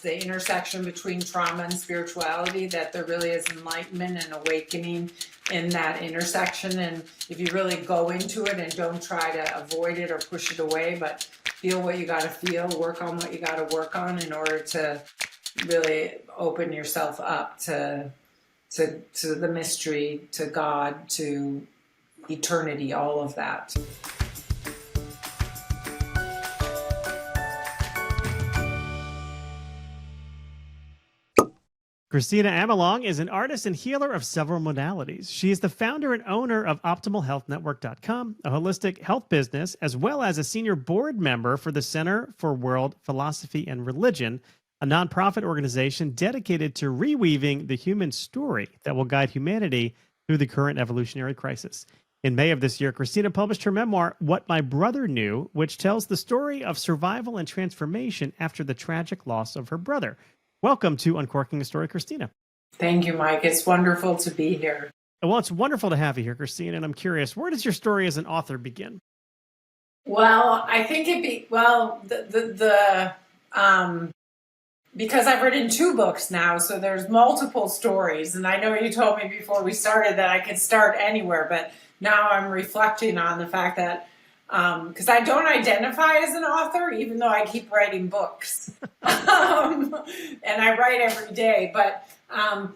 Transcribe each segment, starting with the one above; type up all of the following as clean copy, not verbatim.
the intersection between trauma and spirituality, that there really is enlightenment and awakening in that intersection. And if you really go into it and don't try to avoid it or push it away, but feel what you got to feel, work on what you got to work on in order to really open yourself up to the mystery, to God, to eternity, all of that. Kristina Amelong is an artist and healer of several modalities. She is the founder and owner of OptimalHealthNetwork.com, a holistic health business, as well as a senior board member for the Center for World Philosophy and Religion, a nonprofit organization dedicated to reweaving the human story that will guide humanity through the current evolutionary crisis. In May of this year, Kristina published her memoir, What My Brother Knew, which tells the story of survival and transformation after the tragic loss of her brother. Welcome to Uncorking a Story, Kristina. Thank you, Mike. It's wonderful to be here. Well, it's wonderful to have you here, Kristina, and I'm curious, where does your story as an author begin? Well, I think because I've written 2 books now, so there's multiple stories. And I know you told me before we started that I could start anywhere, but now I'm reflecting on the fact that because I don't identify as an author, even though I keep writing books. And I write every day. But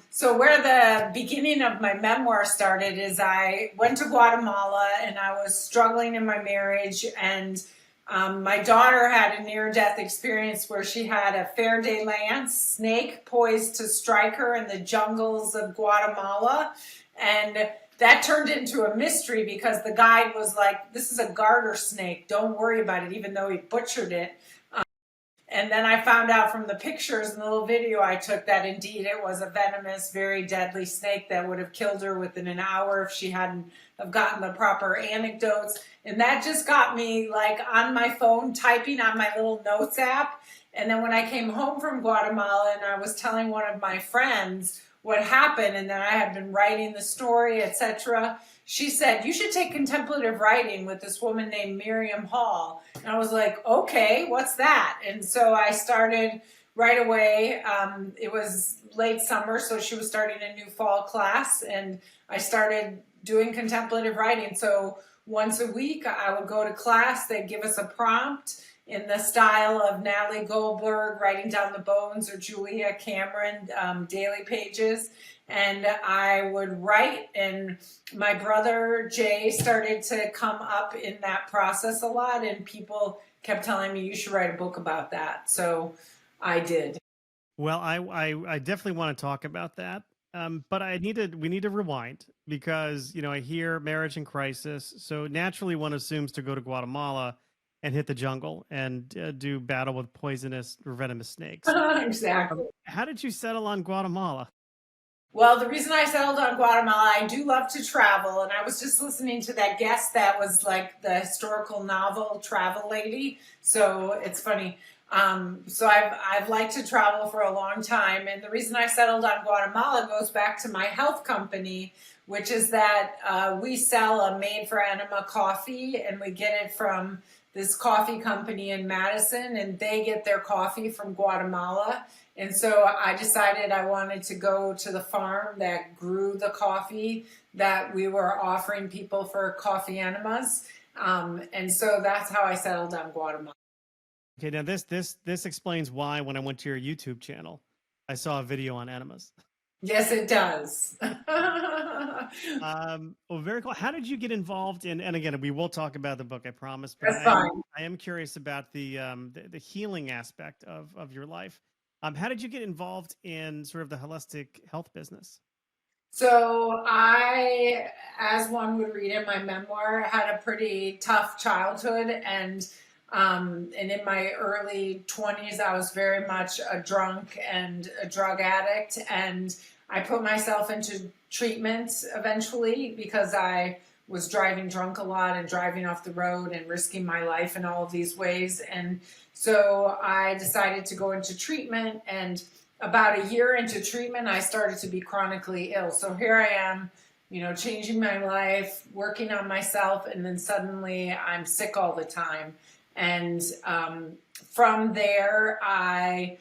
so where the beginning of my memoir started is I went to Guatemala and I was struggling in my marriage. And my daughter had a near-death experience where she had a fer de lance snake poised to strike her in the jungles of Guatemala. And that turned into a mystery because the guide was like, this is a garter snake. Don't worry about it, even though he butchered it. And then I found out from the pictures and the little video I took that indeed it was a venomous, very deadly snake that would have killed her within an hour if she hadn't have gotten the proper anecdotes. And that just got me like on my phone typing on my little notes app. And then when I came home from Guatemala and I was telling one of my friends what happened, and then I had been writing the story, etc., she said, you should take contemplative writing with this woman named Miriam Hall. And I was like, okay, what's that? And so I started right away. It was late summer, so she was starting a new fall class, and I started doing contemplative writing. So once a week, I would go to class. They'd give us a prompt in the style of Natalie Goldberg, Writing Down the Bones, or Julia Cameron, daily pages. And I would write, and my brother Jay started to come up in that process a lot, and people kept telling me, you should write a book about that. So I did. Well, I definitely want to talk about that. But we need to rewind because, I hear marriage in crisis. So naturally one assumes to go to Guatemala and hit the jungle and do battle with poisonous or venomous snakes. Exactly. How did you settle on Guatemala? Well, the reason I settled on Guatemala, I do love to travel. And I was just listening to that guest that was like the historical novel travel lady. So it's funny. So I've liked to travel for a long time. And the reason I settled on Guatemala goes back to my health company, which is that we sell a made-for-enema coffee, and we get it from this coffee company in Madison, and they get their coffee from Guatemala. And so I decided I wanted to go to the farm that grew the coffee that we were offering people for coffee enemas. And so that's how I settled on Guatemala. Okay, now this explains why when I went to your YouTube channel, I saw a video on enemas. Yes, it does. Well, very cool. How did you get involved in? And again, we will talk about the book, I promise. But That's fine. I am curious about the healing aspect of your life. How did you get involved in sort of the holistic health business? So I, as one would read in my memoir, had a pretty tough childhood, and in my early 20s, I was very much a drunk and a drug addict, and I put myself into treatment eventually because I was driving drunk a lot and driving off the road and risking my life in all of these ways. And so I decided to go into treatment, and about a year into treatment, I started to be chronically ill. So here I am, changing my life, working on myself, and then suddenly I'm sick all the time. And from there, I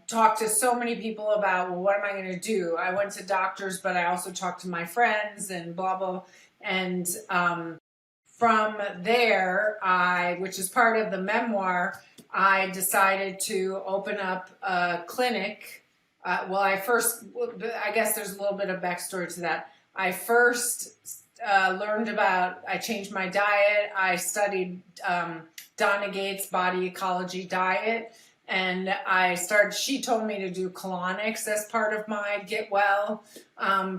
talked to so many people about, well, what am I going to do? I went to doctors, but I also talked to my friends and blah, blah. And from there, which is part of the memoir, I decided to open up a clinic. I guess there's a little bit of backstory to that. I first I changed my diet. I studied Donna Gates' body ecology diet. And she told me to do colonics as part of my get well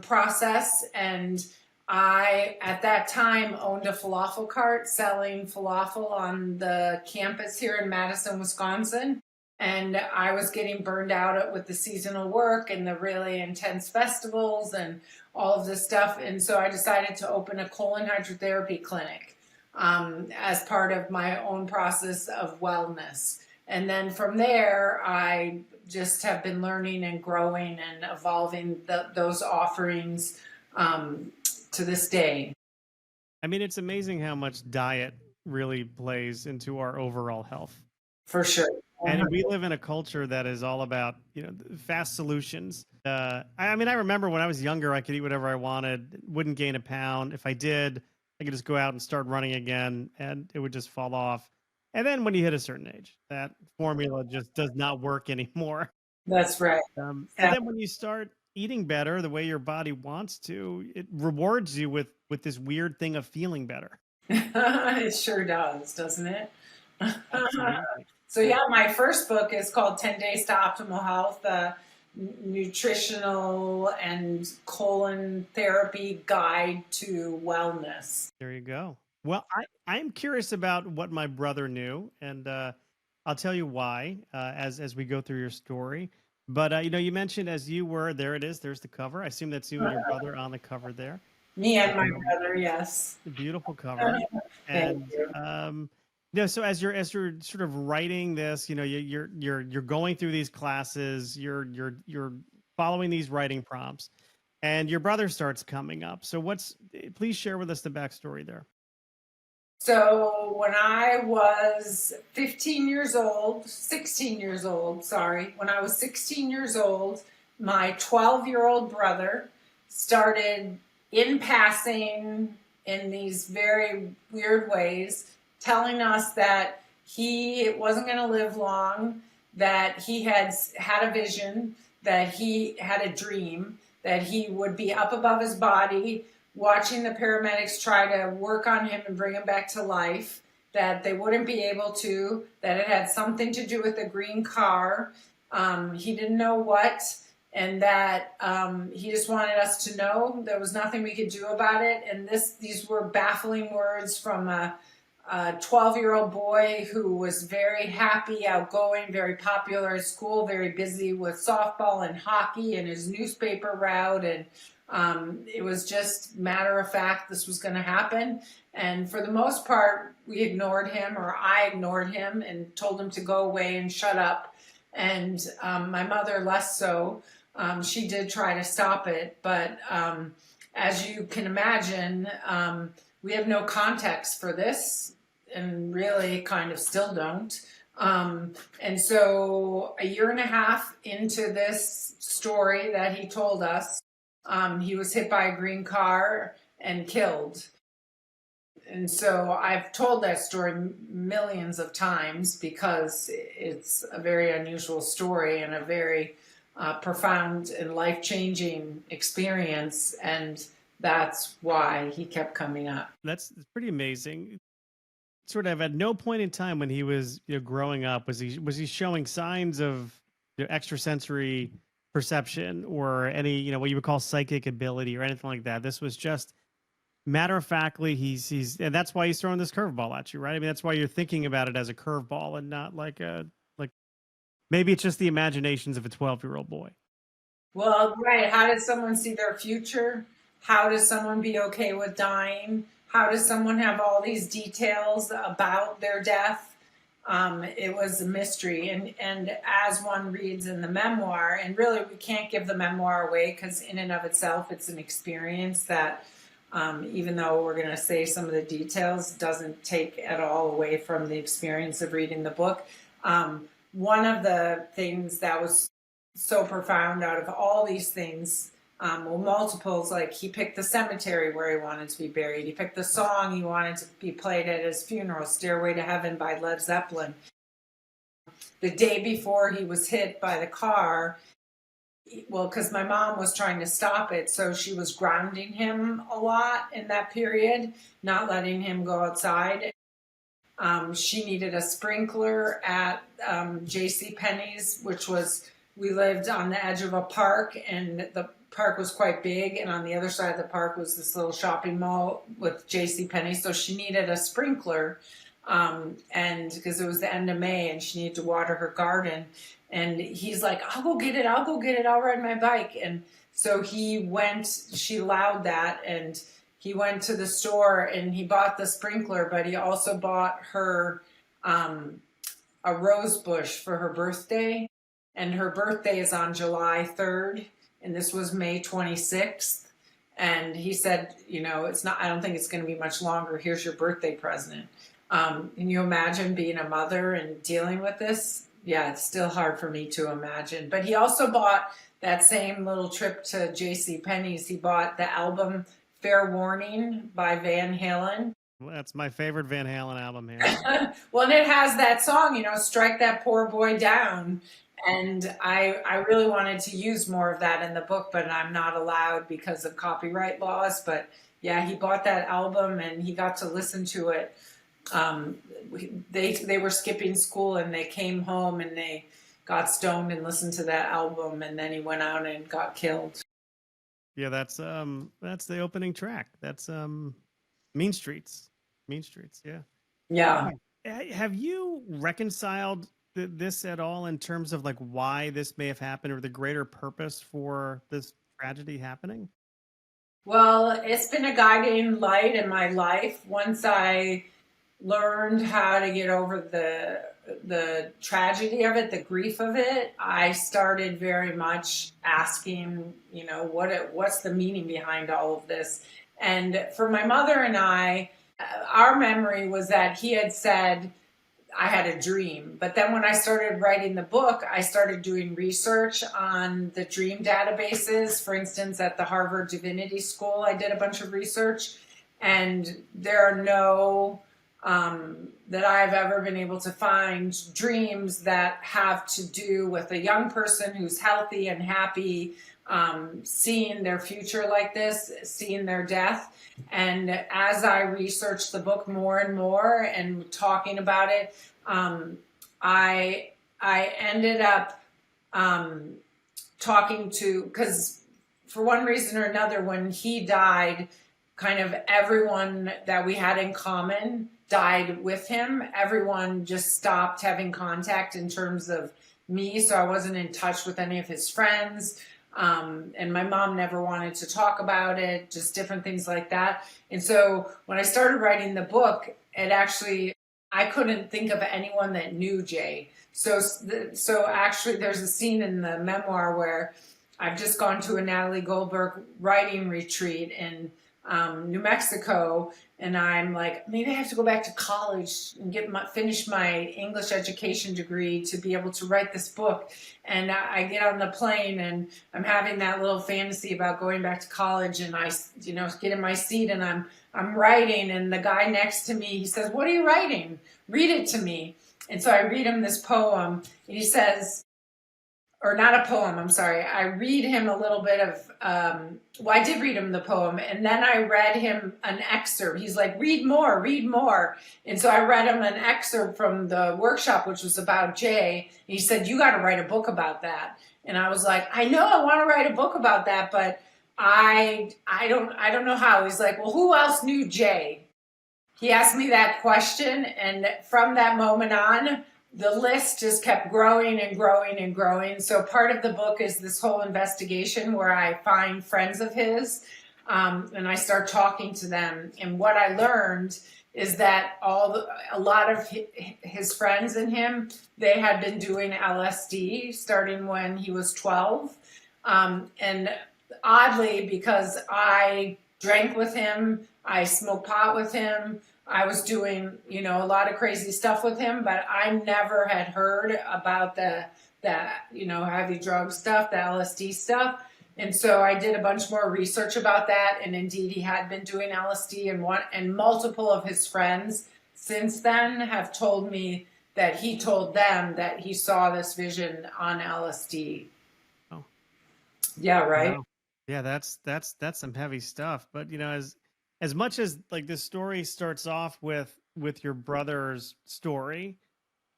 process. And I, at that time, owned a falafel cart selling falafel on the campus here in Madison, Wisconsin. And I was getting burned out with the seasonal work and the really intense festivals and all of this stuff. And so I decided to open a colon hydrotherapy clinic as part of my own process of wellness. And then from there, I just have been learning and growing and evolving those offerings to this day. I mean, it's amazing how much diet really plays into our overall health. For sure. And we live in a culture that is all about, fast solutions. I remember when I was younger, I could eat whatever I wanted, wouldn't gain a pound. If I did, I could just go out and start running again, and it would just fall off. And then when you hit a certain age, that formula just does not work anymore. That's right. And then when you start eating better the way your body wants to, it rewards you with this weird thing of feeling better. It sure does, doesn't it? Absolutely. So yeah, my first book is called 10 Days to Optimal Health, Nutritional and Colon Therapy Guide to Wellness. There you go. Well, I'm curious about what my brother knew, and I'll tell you why as we go through your story. But, you mentioned as you were, there it is, there's the cover. I assume that's you and your brother on the cover there. Me and my brother, yes. Beautiful cover. And so as you're sort of writing this, you're going through these classes, you're following these writing prompts, and your brother starts coming up. So please share with us the backstory there. So when I was 16 years old, when I was 16 years old, my 12-year-old brother started in passing in these very weird ways, telling us that he wasn't going to live long, that he had a vision, that he had a dream, that he would be up above his body, watching the paramedics try to work on him and bring him back to life, that they wouldn't be able to, that it had something to do with a green car. He didn't know what, and that he just wanted us to know there was nothing we could do about it. And these were baffling words from a 12-year-old boy who was very happy, outgoing, very popular at school, very busy with softball and hockey and his newspaper route. And it was just matter of fact this was going to happen. And for the most part, we ignored him, or I ignored him and told him to go away and shut up. And my mother less so. She did try to stop it. But as you can imagine, we have no context for this, and really kind of still don't. And so a year and a half into this story that he told us, he was hit by a green car and killed. And so I've told that story millions of times because it's a very unusual story and a very profound and life-changing experience. And that's why he kept coming up. That's pretty amazing. Sort of at no point in time when he was growing up was he showing signs of extrasensory perception or any what you would call psychic ability or anything like that. This was just matter of factly he's and that's why he's throwing this curveball at you, right? I mean, that's why you're thinking about it as a curveball and not like maybe it's just the imaginations of a 12-year-old boy. Well, right. How does someone see their future? How does someone be okay with dying? How does someone have all these details about their death? It was a mystery. And as one reads in the memoir, and really we can't give the memoir away because in and of itself, it's an experience that even though we're going to say some of the details, doesn't take at all away from the experience of reading the book. one of the things that was so profound out of all these things, well, multiples, like he picked the cemetery where he wanted to be buried. He picked the song he wanted to be played at his funeral, Stairway to Heaven by Led Zeppelin. The day before he was hit by the car, well, because my mom was trying to stop it, so she was grounding him a lot in that period, not letting him go outside. She needed a sprinkler at J.C. Penney's, which was, we lived on the edge of a park, and the park was quite big, and on the other side of the park was this little shopping mall with J.C. Penney, so she needed a sprinkler, and because it was the end of May, and she needed to water her garden, and he's like, I'll go get it, I'll ride my bike. And so he went, she allowed that, and he went to the store and he bought the sprinkler, but he also bought her a rose bush for her birthday. And her birthday is on July 3rd, and this was May 26th. And he said, you know, it's not, I don't think it's going to be much longer. Here's your birthday present. Can you imagine being a mother and dealing with this? Yeah, it's still hard for me to imagine. But he also bought that same little trip to J.C. Penney's. He bought the album Fair Warning by Van Halen. Well, that's my favorite Van Halen album here. Well, and it has that song, you know, Strike That Poor Boy Down. And I really wanted to use more of that in the book, but I'm not allowed because of copyright laws. But yeah, he bought that album and he got to listen to it. They were skipping school and they came home and they got stoned and listened to that album, and then he went out and got killed. Yeah, that's the opening track. That's Mean Streets. Mean Streets, yeah. Yeah. Have you reconciled this at all in terms of like why this may have happened or the greater purpose for this tragedy happening? Well, it's been a guiding light in my life. Once I learned how to get over the tragedy of it, the grief of it, I started very much asking, you know, what's the meaning behind all of this? And for my mother and I, our memory was that he had said, I had a dream. But then when I started writing the book, I started doing research on the dream databases. For instance, at the Harvard Divinity School, I did a bunch of research, and there are no that I've ever been able to find dreams that have to do with a young person who's healthy and happy, seeing their future like this, seeing their death. And as I researched the book more and more and talking about it, I ended up talking to, because for one reason or another, when he died, kind of everyone that we had in common died with him. Everyone just stopped having contact in terms of me, so I wasn't in touch with any of his friends. And my mom never wanted to talk about it, just different things like that. And so when I started writing the book, it actually, I couldn't think of anyone that knew Jay. So actually there's a scene in the memoir where I've just gone to a Natalie Goldberg writing retreat in New Mexico, and I'm like, maybe I have to go back to college and finish my English education degree to be able to write this book. And I get on the plane and I'm having that little fantasy about going back to college, and I, you know, get in my seat and I'm writing, and the guy next to me, he says, "What are you writing? Read it to me." And so I read him this poem, and he says, or not a poem, I'm sorry. I read him a little bit of, well, I did read him the poem, and then I read him an excerpt. He's like, read more, read more. And so I read him an excerpt from the workshop, which was about Jay. And he said, you got to write a book about that. And I was like, I know I want to write a book about that, but I don't know how. He's like, well, who else knew Jay? He asked me that question, and from that moment on, the list just kept growing and growing and growing. So part of the book is this whole investigation where I find friends of his, and I start talking to them. And what I learned is that a lot of his friends and him, they had been doing LSD starting when he was 12. And oddly, because I drank with him, I smoked pot with him, I was doing, a lot of crazy stuff with him, but I never had heard about heavy drug stuff, the LSD stuff. And so I did a bunch more research about that. And indeed, he had been doing LSD, and multiple of his friends since then have told me that he told them that he saw this vision on LSD. Oh, yeah, right. wow. Yeah, that's some heavy stuff. But as much as like this story starts off with your brother's story,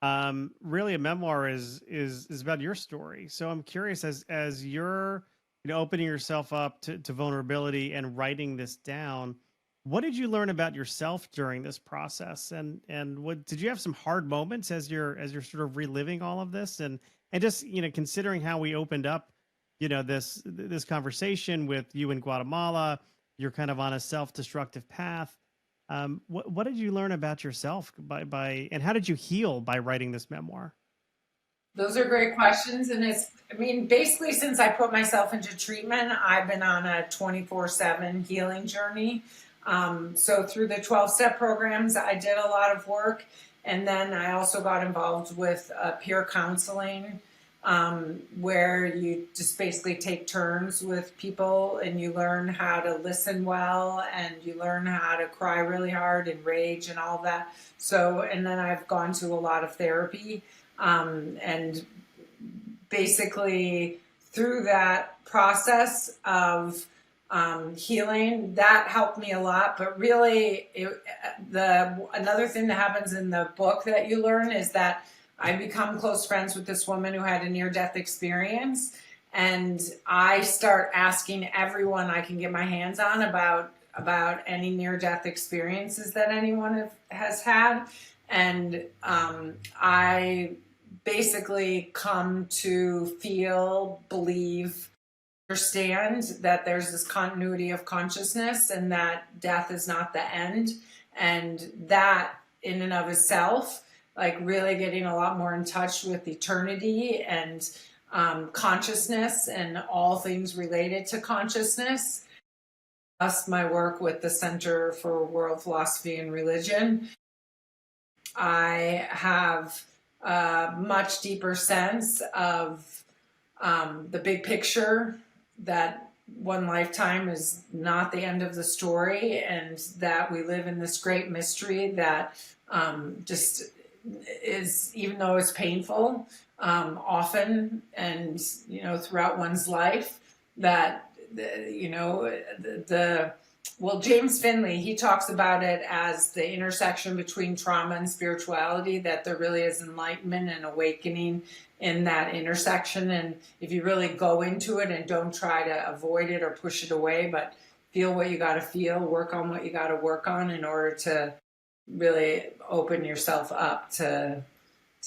really a memoir is about your story. So I'm curious, as you're opening yourself up to vulnerability and writing this down, what did you learn about yourself during this process, and what did you have some hard moments as you're sort of reliving all of this, and just considering how we opened up this conversation with you in Guatemala, you're kind of on a self-destructive path. What did you learn about yourself by and how did you heal by writing this memoir? Those are great questions. And basically, since I put myself into treatment, I've been on a 24/7 healing journey. So through the 12-step programs, I did a lot of work. And then I also got involved with peer counseling, where you just basically take turns with people and you learn how to listen well and you learn how to cry really hard and rage and all that. So, and then I've gone to a lot of therapy. And basically, through that process of healing, that helped me a lot. But really, another thing that happens in the book that you learn is that I become close friends with this woman who had a near-death experience, and I start asking everyone I can get my hands on about any near-death experiences that anyone has had. And I basically come to feel, believe, understand that there's this continuity of consciousness and that death is not the end. And that in and of itself, like really getting a lot more in touch with eternity and consciousness and all things related to consciousness. Plus my work with the Center for World Philosophy and Religion, I have a much deeper sense of the big picture, that one lifetime is not the end of the story, and that we live in this great mystery that just is, even though it's painful often and throughout one's life, that well, James Finley, he talks about it as the intersection between trauma and spirituality, that there really is enlightenment and awakening in that intersection. And if you really go into it and don't try to avoid it or push it away, but feel what you got to feel, work on what you got to work on in order to really open yourself up to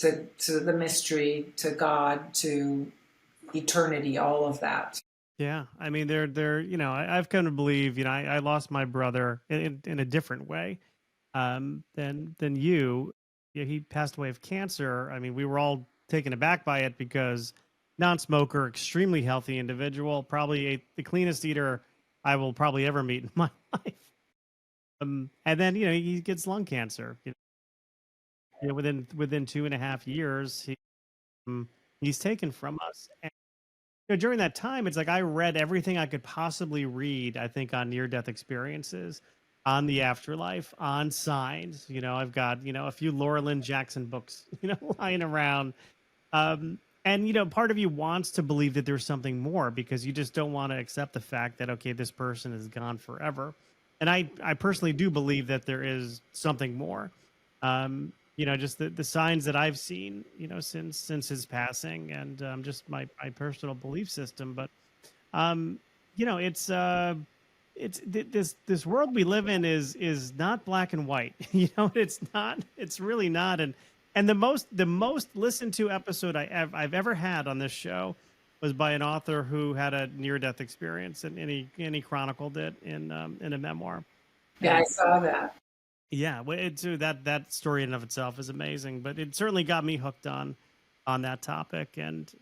the mystery, to God, to eternity, all of that. Yeah, I mean, I've come to believe, I lost my brother in a different way than you. Yeah, he passed away of cancer. I mean, we were all taken aback by it because non-smoker, extremely healthy individual, probably ate the cleanest eater I will probably ever meet in my life. And then he gets lung cancer. Within 2.5 years, he's taken from us. During that time, it's like I read everything I could possibly read, I think, on near-death experiences, on the afterlife, on signs. I've got, a few Laura Lynn Jackson books, lying around. And part of you wants to believe that there's something more because you just don't want to accept the fact that, okay, this person is gone forever. And I personally do believe that there is something more. Just the signs that I've seen, since his passing, and just my personal belief system. But this world we live in is not black and white. It's not. It's really not. And the most listened to episode I've ever had on this show was by an author who had a near death experience, and he chronicled it in a memoir. Yeah, I saw that. Yeah, well, that story in and of itself is amazing, but it certainly got me hooked on that topic, and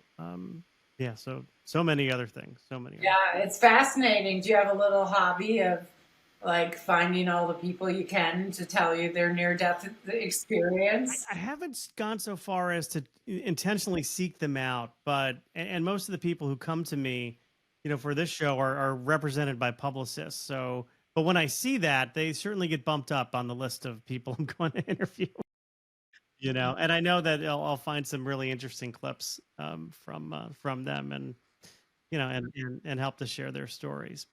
yeah, so many other things, so many. Yeah, it's fascinating. Do you have a little hobby of like finding all the people you can to tell you their near death experience? I haven't gone so far as to intentionally seek them out, but and most of the people who come to me, for this show are represented by publicists. So, but when I see that, they certainly get bumped up on the list of people I'm going to interview. And I know that I'll find some really interesting clips from them, and and help to share their stories.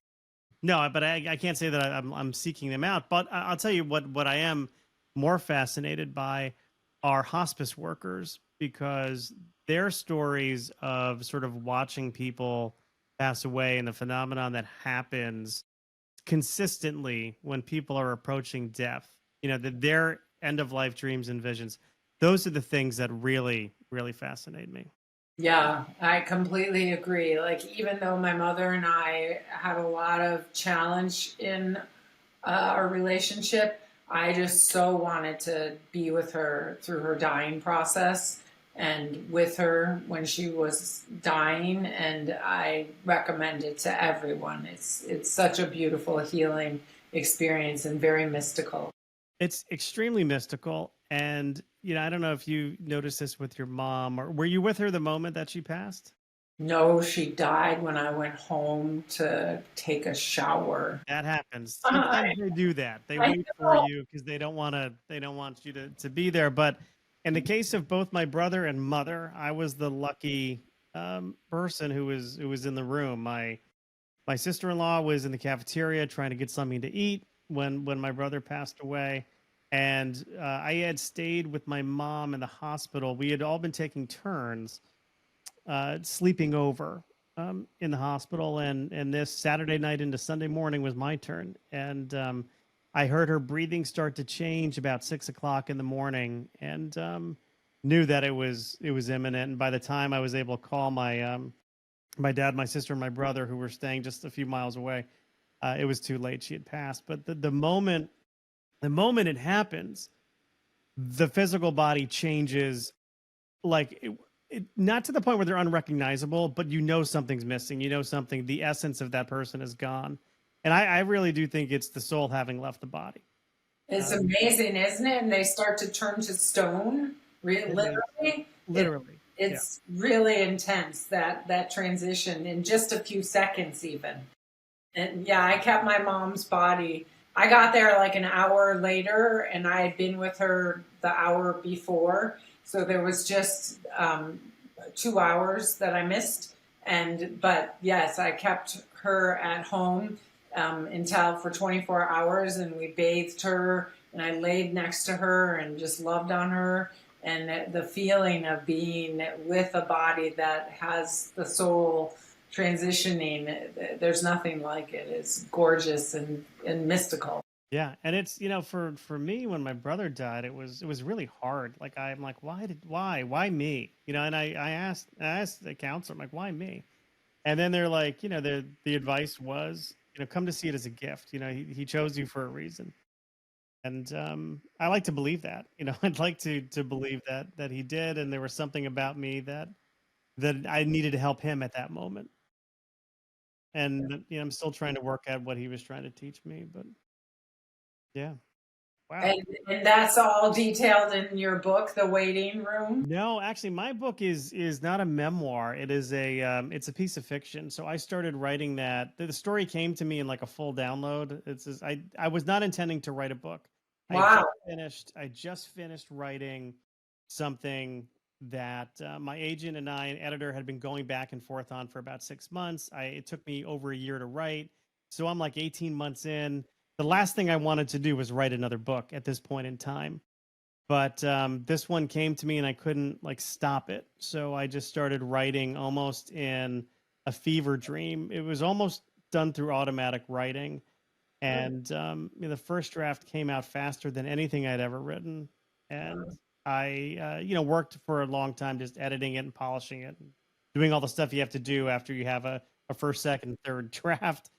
No, but I can't say that I'm seeking them out. But I'll tell you what I am more fascinated by are hospice workers, because their stories of sort of watching people pass away and the phenomenon that happens consistently when people are approaching death, that their end of life dreams and visions, those are the things that really, really fascinate me. Yeah, I completely agree. Like, even though my mother and I had a lot of challenge in our relationship, I just so wanted to be with her through her dying process and with her when she was dying. And I recommend it to everyone. It's such a beautiful healing experience and very mystical. It's extremely mystical. And, I don't know if you noticed this with your mom, or were you with her the moment that she passed? No, she died when I went home to take a shower. That happens. I, Sometimes they do that. They I wait for know. you because they don't want you to be there. But in the case of both my brother and mother, I was the lucky person who was in the room. My sister-in-law was in the cafeteria trying to get something to eat when my brother passed away, and I had stayed with my mom in the hospital. We had all been taking turns sleeping over in the hospital, and this Saturday night into Sunday morning was my turn, and I heard her breathing start to change about 6 o'clock in the morning, and knew that it was imminent. And by the time I was able to call my dad, my sister, and my brother, who were staying just a few miles away, it was too late. She had passed. But the moment it happens, the physical body changes, like not to the point where they're unrecognizable, but something's missing. Something, the essence of that person is gone. And I really do think it's the soul having left the body. It's Um, amazing, isn't it? And they start to turn to stone, it is literally. It, literally, yeah. it's really intense, that transition in just a few seconds, even. And yeah, I kept my mom's body. I got there like an hour later, and I had been with her the hour before. So there was just 2 hours that I missed. But yes, I kept her at home until for 24 hours, and we bathed her, and I laid next to her and just loved on her. And the feeling of being with a body that has the soul transitioning, there's nothing like it. It's gorgeous and mystical. Yeah, and it's for me, when my brother died, it was really hard. Like, I'm like, why me? And I asked the counselor, I'm like, why me? And then they're like, the advice was, come to see it as a gift. He chose you for a reason. And I like to believe that. I'd like to believe that he did, and there was something about me that I needed to help him at that moment. And I'm still trying to work out what he was trying to teach me. But yeah, wow. And that's all detailed in your book, The Waiting Room. No, actually, my book is not a memoir. It's a piece of fiction. So I started writing that. The story came to me in like a full download. I was not intending to write a book. Wow. I just finished writing something that my agent and I, an editor, had been going back and forth on for about 6 months. It took me over a year to write. So I'm like 18 months in. The last thing I wanted to do was write another book at this point in time. But this one came to me and I couldn't like stop it. So I just started writing almost in a fever dream. It was almost done through automatic writing. And the first draft came out faster than anything I'd ever written. And I, worked for a long time just editing it and polishing it, and doing all the stuff you have to do after you have a first, second, third draft.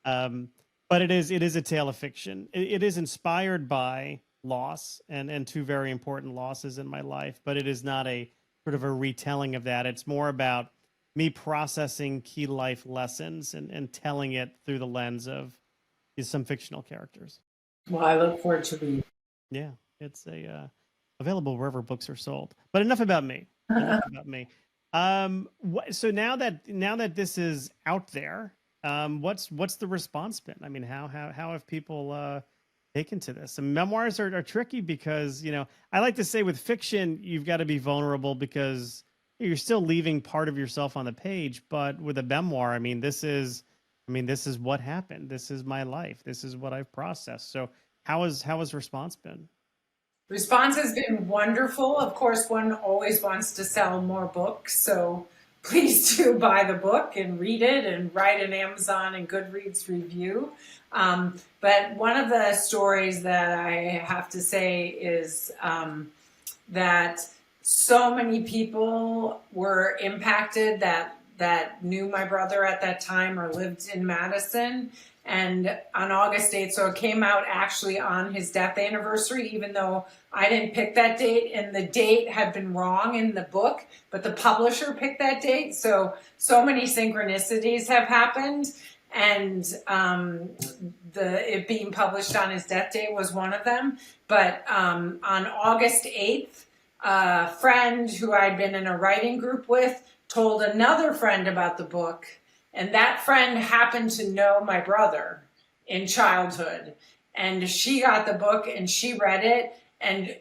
Um, but it is a tale of fiction. It is inspired by loss and two very important losses in my life, but it is not a sort of a retelling of that. It's more about me processing key life lessons and telling it through the lens of some fictional characters. Well, I look forward to reading. Yeah, it's available wherever books are sold. But enough about me. Enough about me. So now that this is out there, what's the response been? I mean, how have people taken to this? And memoirs are tricky because, I like to say with fiction, you've got to be vulnerable because you're still leaving part of yourself on the page. But with a memoir, I mean, this is what happened. This is my life. This is what I've processed. So how has response been? Response has been wonderful. Of course, one always wants to sell more books, so please do buy the book and read it and write an Amazon and Goodreads review. But one of the stories that I have to say is that so many people were impacted that knew my brother at that time or lived in Madison. And on August 8th, so it came out actually on his death anniversary, even though I didn't pick that date and the date had been wrong in the book, but the publisher picked that date. So many synchronicities have happened. And it being published on his death date was one of them. But on August 8th, a friend who I'd been in a writing group with told another friend about the book. And that friend happened to know my brother in childhood. And she got the book and she read it. And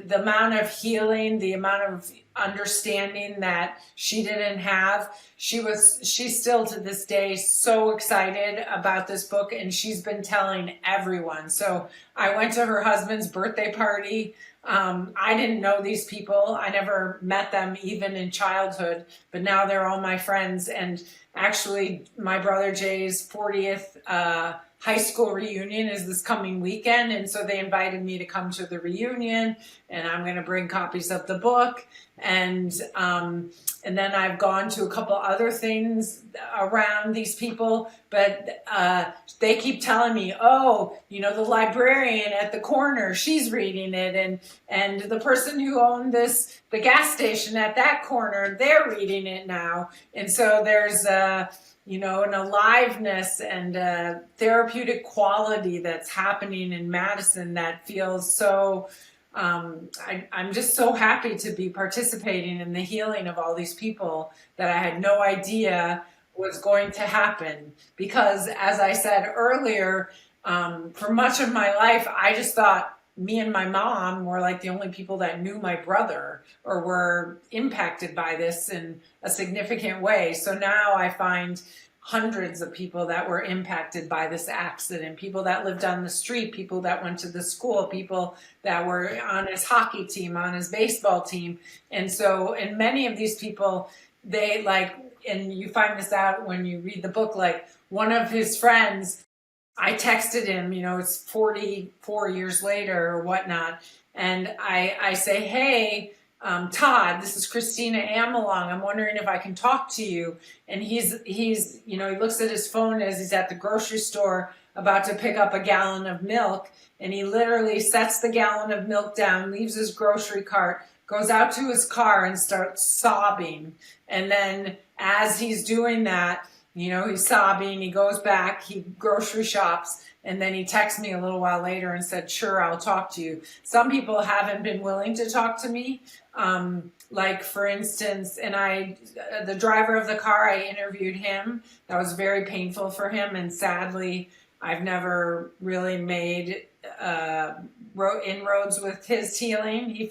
the amount of healing, the amount of understanding that she didn't have, she's still to this day so excited about this book, and she's been telling everyone. So I went to her husband's birthday party. I didn't know these people. I never met them even in childhood, but now they're all my friends. And actually, my brother Jay's 40th high school reunion is this coming weekend, and so they invited me to come to the reunion, and I'm going to bring copies of the book. And then I've gone to a couple other things around these people, but they keep telling me, oh, the librarian at the corner, she's reading it, and the person who owned the gas station at that corner, they're reading it now. And so there's an aliveness and a therapeutic quality that's happening in Madison that feels so. I'm just so happy to be participating in the healing of all these people that I had no idea was going to happen. Because, as I said earlier, for much of my life, I just thought me and my mom were like the only people that knew my brother or were impacted by this in a significant way. So now I find hundreds of people that were impacted by this accident, people that lived on the street, people that went to the school, people that were on his hockey team, on his baseball team. And so, and many of these people, they and you find this out when you read the book, like one of his friends, I texted him, it's 44 years later or whatnot. And I say, hey, Todd, this is Kristina Amelong. I'm wondering if I can talk to you. And he's he looks at his phone as he's at the grocery store about to pick up a gallon of milk. And he literally sets the gallon of milk down, leaves his grocery cart, goes out to his car and starts sobbing. And then as he's doing that, he's sobbing, he goes back, he grocery shops, and then he texted me a little while later and said, sure, I'll talk to you. Some people haven't been willing to talk to me. Like, for instance, the driver of the car, I interviewed him. That was very painful for him. And sadly, I've never really made inroads with his healing.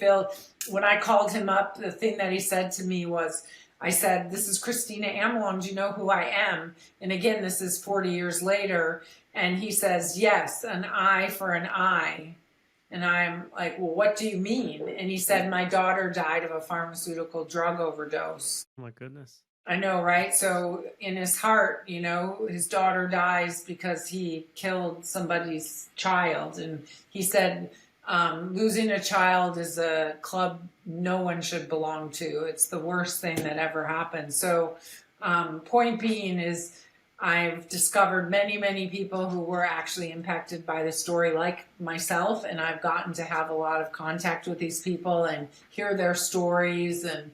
When I called him up, the thing that he said to me was, I said, this is Kristina Amelong. Do you know who I am? And again, this is 40 years later. And he says, yes, an eye for an eye. And I'm like, well, what do you mean? And he said, my daughter died of a pharmaceutical drug overdose. Oh my goodness. I know, right? So in his heart, his daughter dies because he killed somebody's child. And he said, losing a child is a club no one should belong to. It's the worst thing that ever happened. So point being is I've discovered many, many people who were actually impacted by the story like myself. And I've gotten to have a lot of contact with these people and hear their stories and,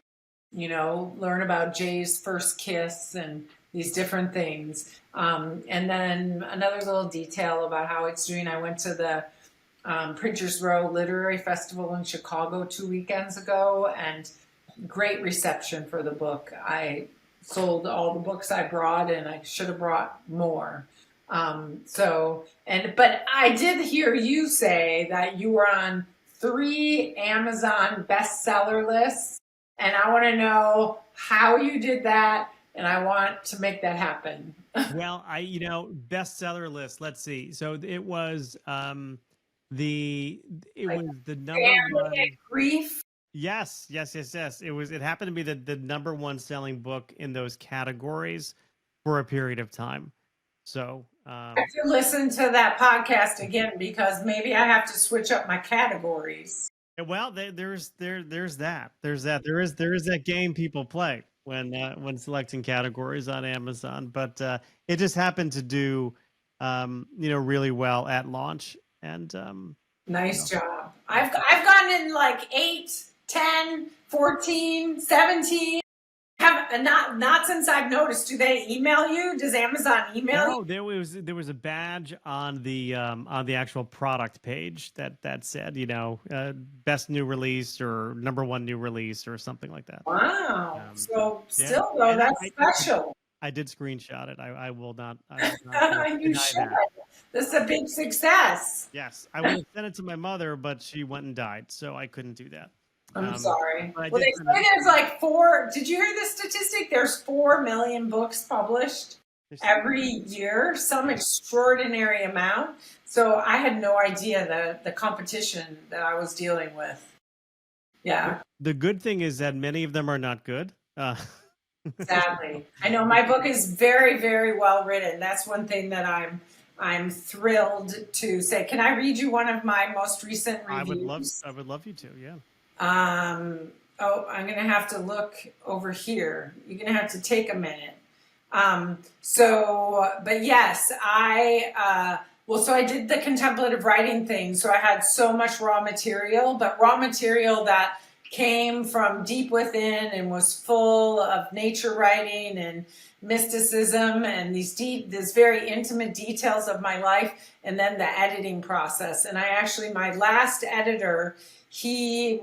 learn about Jay's first kiss and, these different things. And then another little detail about how it's doing. I went to the Printers Row Literary Festival in Chicago 2 weekends ago, and great reception for the book. I sold all the books I brought, and I should have brought more. But I did hear you say that you were on 3 Amazon bestseller lists, and I want to know how you did that, and I want to make that happen. Well, bestseller list. Let's see. So it was the Like was the number family one. and grief. Yes. It happened to be the number one selling book in those categories for a period of time. So I have to listen to that podcast again because maybe I have to switch up my categories. well, there's that. There is that game people play when selecting categories on Amazon, but it just happened to do really well at launch, and Nice job. I've gotten in like 8, 10, 14, 17. Have not since I've noticed. Do they email you? Does Amazon email you? No, there was a badge on the actual product page that said best new release or number one new release or something like that. Wow. So yeah. still though, And that's special. I did screenshot it. I will not You deny should. that. This is a big success. Yes, I would have sent it to my mother, but she went and died, so I couldn't do that. I'm sorry. but I Well, did they send it- say there's like 4. Did you hear the statistic? There's 4 million books published every year, some extraordinary amount. So I had no idea the competition that I was dealing with. Yeah. The good thing is that many of them are not good. Sadly, I know my book is very, very well written. That's one thing that I'm thrilled to say. Can I read you one of my most recent reviews? I would love you to. Yeah. I'm going to have to look over here. You're going to have to take a minute. But yes, so I did the contemplative writing thing. So I had so much raw material that came from deep within and was full of nature writing and mysticism and these very intimate details of my life, and then the editing process. And my last editor, he's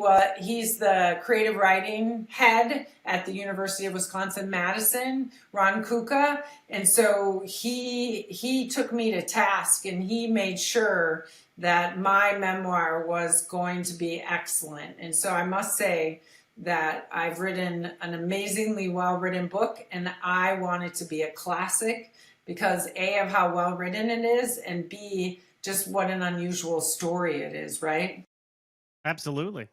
the creative writing head at the University of Wisconsin-Madison, Ron Kuka. And so he took me to task, and he made sure that my memoir was going to be excellent. And so I must say that I've written an amazingly well-written book, and I want it to be a classic because A, of how well-written it is, and B, just what an unusual story it is, right? Absolutely.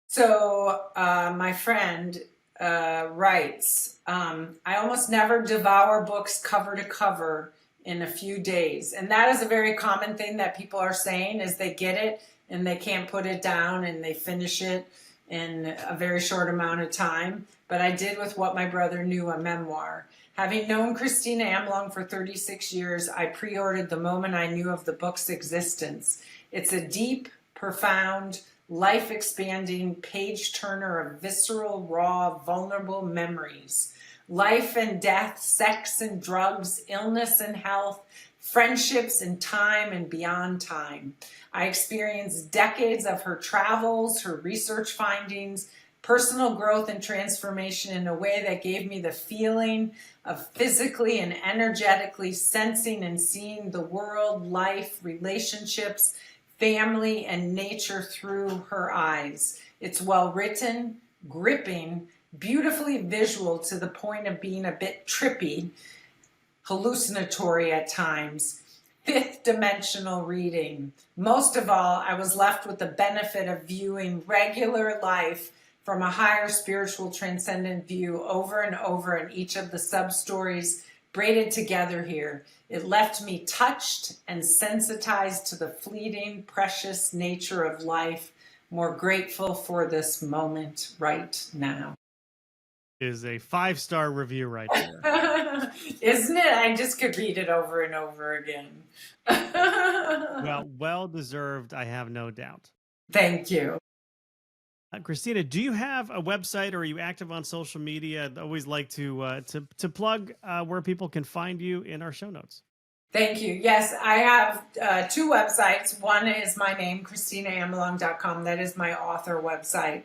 So my friend writes, I almost never devour books cover to cover in a few days. And that is a very common thing that people are saying is they get it and they can't put it down and they finish it in a very short amount of time. But I did with What My Brother Knew, a memoir. Having known Kristina Amelong for 36 years, I pre-ordered the moment I knew of the book's existence. It's a deep, profound, life-expanding page-turner of visceral, raw, vulnerable memories. Life and death, sex and drugs, illness and health, friendships and time and beyond time. I experienced decades of her travels, her research findings, personal growth and transformation in a way that gave me the feeling of physically and energetically sensing and seeing the world, life, relationships, family, and nature through her eyes. It's well written, gripping, beautifully visual to the point of being a bit trippy, hallucinatory at times, fifth dimensional reading. Most of all, I was left with the benefit of viewing regular life from a higher spiritual transcendent view over and over in each of the sub-stories braided together here. It left me touched and sensitized to the fleeting, precious nature of life, more grateful for this moment right now. Is a 5-star review right there. Isn't it? I just could read it over and over again. Well deserved, I have no doubt. Thank you. Kristina, do you have a website or are you active on social media? I'd always like to plug where people can find you in our show notes. Thank you. Yes, I have two websites. One is my name, KristinaAmelong.com. That is my author website,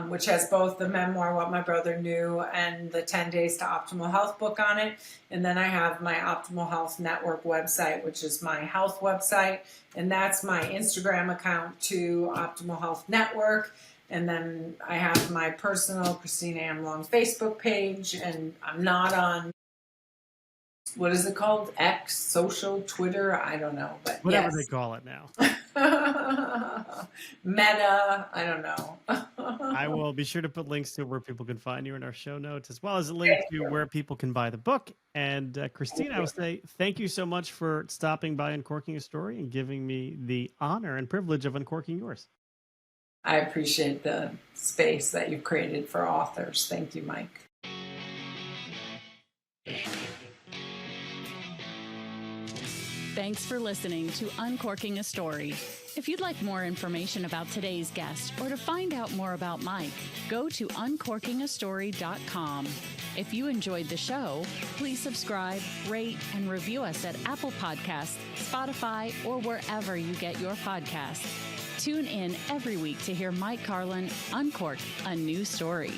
which has both the memoir, What My Brother Knew, and the 10 Days to Optimal Health book on it. And then I have my Optimal Health Network website, which is my health website. And that's my Instagram account to Optimal Health Network. And then I have my personal Kristina Amelong Facebook page. And I'm not on, what is it called? X, social, Twitter? I don't know. But whatever yes. they call it now. Meta, I don't know. I will be sure to put links to where people can find you in our show notes, as well as a link to where people can buy the book. And Kristina, I will say thank you so much for stopping by Uncorking a Story and giving me the honor and privilege of uncorking yours. I appreciate the space that you've created for authors. Thank you, Mike. Thanks for listening to Uncorking a Story. If you'd like more information about today's guest or to find out more about Mike, go to uncorkingastory.com. If you enjoyed the show, please subscribe, rate, and review us at Apple Podcasts, Spotify, or wherever you get your podcasts. Tune in every week to hear Mike Carlin uncork a new story.